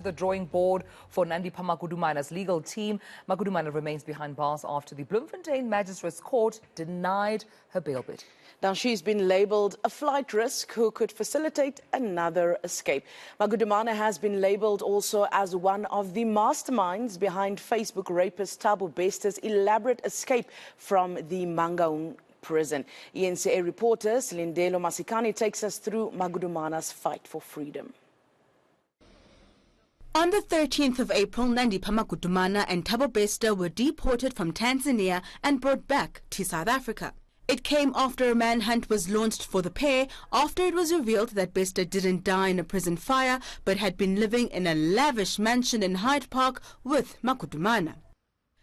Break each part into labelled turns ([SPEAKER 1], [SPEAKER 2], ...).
[SPEAKER 1] The drawing board for Nandipha Magudumana's legal team. Magudumana remains behind bars after the Bloemfontein Magistrates Court denied her bail bid.
[SPEAKER 2] Now, she's been labelled a flight risk who could facilitate another escape. Magudumana has been labelled also as one of the masterminds behind Facebook rapist Thabo Bester's elaborate escape from the Mangaung prison. eNCA reporter Silindelo Masikane takes us through Magudumana's fight for freedom.
[SPEAKER 3] On the 13th of April, Nandipha Magudumana and Thabo Bester were deported from Tanzania and brought back to South Africa. It came after a manhunt was launched for the pair after it was revealed that Bester didn't die in a prison fire but had been living in a lavish mansion in Hyde Park with Magudumana.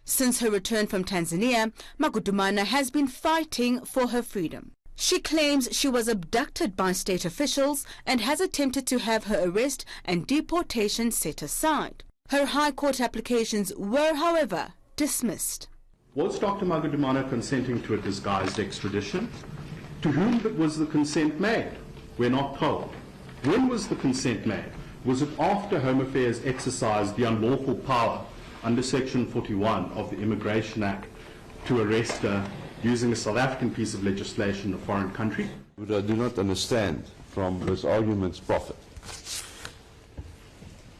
[SPEAKER 3] Since her return from Tanzania, Magudumana has been fighting for her freedom. She claims she was abducted by state officials and has attempted to have her arrest and deportation set aside. Her High Court applications were, however, dismissed.
[SPEAKER 4] Was Dr. Magudumana consenting to a disguised extradition? To whom was the consent made? We're not told. When was the consent made? Was it after Home Affairs exercised the unlawful power under Section 41 of the Immigration Act to arrest her using a South African piece of legislation in a foreign country?
[SPEAKER 5] What I do not understand from this argument's profit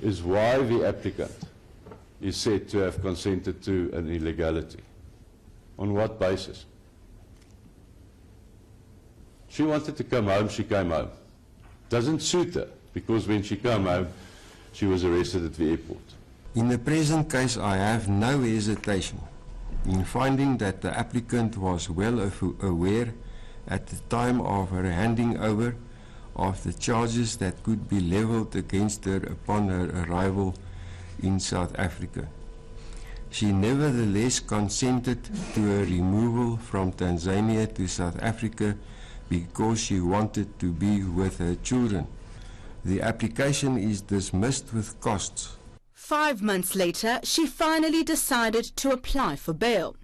[SPEAKER 5] is why the applicant is said to have consented to an illegality. On what basis? She wanted to come home, she came home. Doesn't suit her, because when she came home, she was arrested at the airport.
[SPEAKER 6] In the present case, I have no hesitation in finding that the applicant was well aware at the time of her handing over of the charges that could be levelled against her upon her arrival in South Africa. She nevertheless consented to her removal from Tanzania to South Africa because she wanted to be with her children. The application is dismissed with costs.
[SPEAKER 3] 5 months later, she finally decided to apply for bail.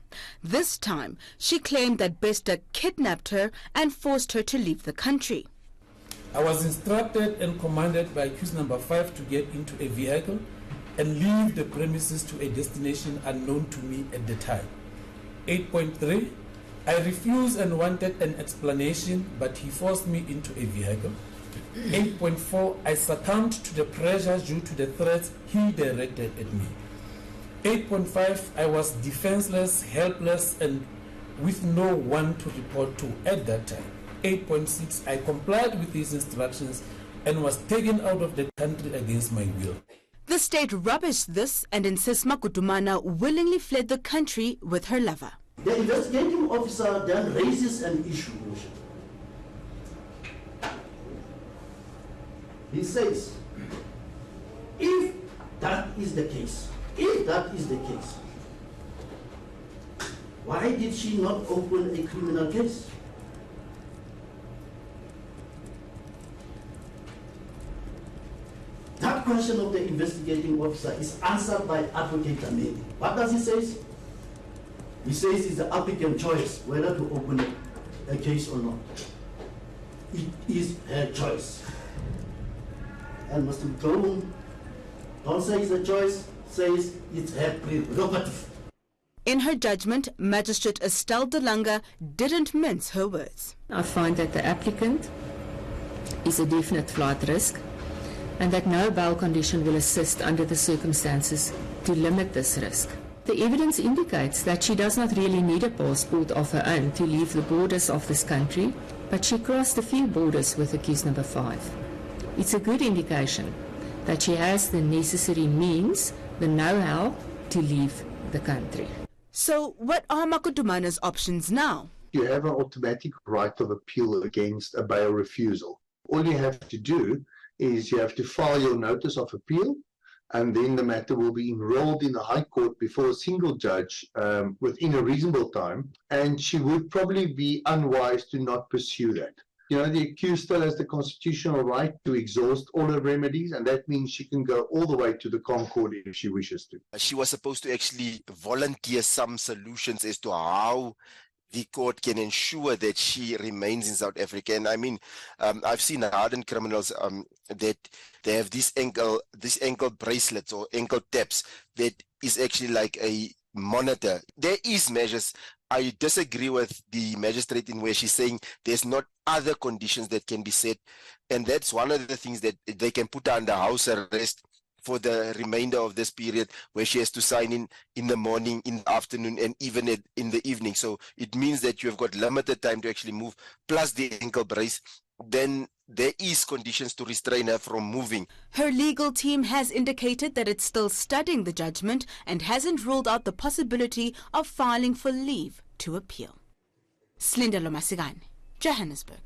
[SPEAKER 3] This time, she claimed that Bester kidnapped her and forced her to leave the country.
[SPEAKER 7] I was instructed and commanded by accused number 5 to get into a vehicle and leave the premises to a destination unknown to me at the time. 8.3, I refused and wanted an explanation, but he forced me into a vehicle. 8.4, I succumbed to the pressure due to the threats he directed at me. 8.5, I was defenseless, helpless, and with no one to report to at that time. 8.6, I complied with his instructions and was taken out of the country against my will.
[SPEAKER 3] The state rubbished this and insists Magudumana willingly fled the country with her lover.
[SPEAKER 8] The investigating officer then raises an issue. He says, if that is the case, why did she not open a criminal case? That question of the investigating officer is answered by Advocate Amedi. What does he say? He says it's the applicant's choice whether to open a case or not. It is her choice. And Mr. Mklou, don't say it's a choice, says it's her prerogative.
[SPEAKER 3] In her judgment, Magistrate Estelle de Lange didn't mince her words.
[SPEAKER 9] I find that the applicant is a definite flight risk and that no bail condition will assist under the circumstances to limit this risk. The evidence indicates that she does not really need a passport of her own to leave the borders of this country, but she crossed a few borders with accused number 5. It's a good indication that she has the necessary means, the know-how to leave the country.
[SPEAKER 3] So what are Magudumana's options now?
[SPEAKER 10] You have an automatic right of appeal against a bail refusal. All you have to do is you have to file your notice of appeal, and then the matter will be enrolled in the High Court before a single judge within a reasonable time, and she would probably be unwise to not pursue that. You know, the accused still has the constitutional right to exhaust all her remedies, and that means she can go all the way to the Concord if she wishes to.
[SPEAKER 11] She was supposed to actually volunteer some solutions as to how the court can ensure that she remains in South Africa. And I mean, I've seen hardened criminals that they have these ankle bracelets or ankle taps that is actually like a monitor. There is measures. I disagree with the magistrate in where she's saying there's not other conditions that can be set, and that's one of the things that they can put her under house arrest for the remainder of this period, where she has to sign in the morning, in the afternoon, and even in the evening. So it means that you have got limited time to actually move, plus the ankle brace. Then there is conditions to restrain her from moving.
[SPEAKER 3] Her legal team has indicated that it's still studying the judgment and hasn't ruled out the possibility of filing for leave to appeal. Silindelo Masikane, Johannesburg.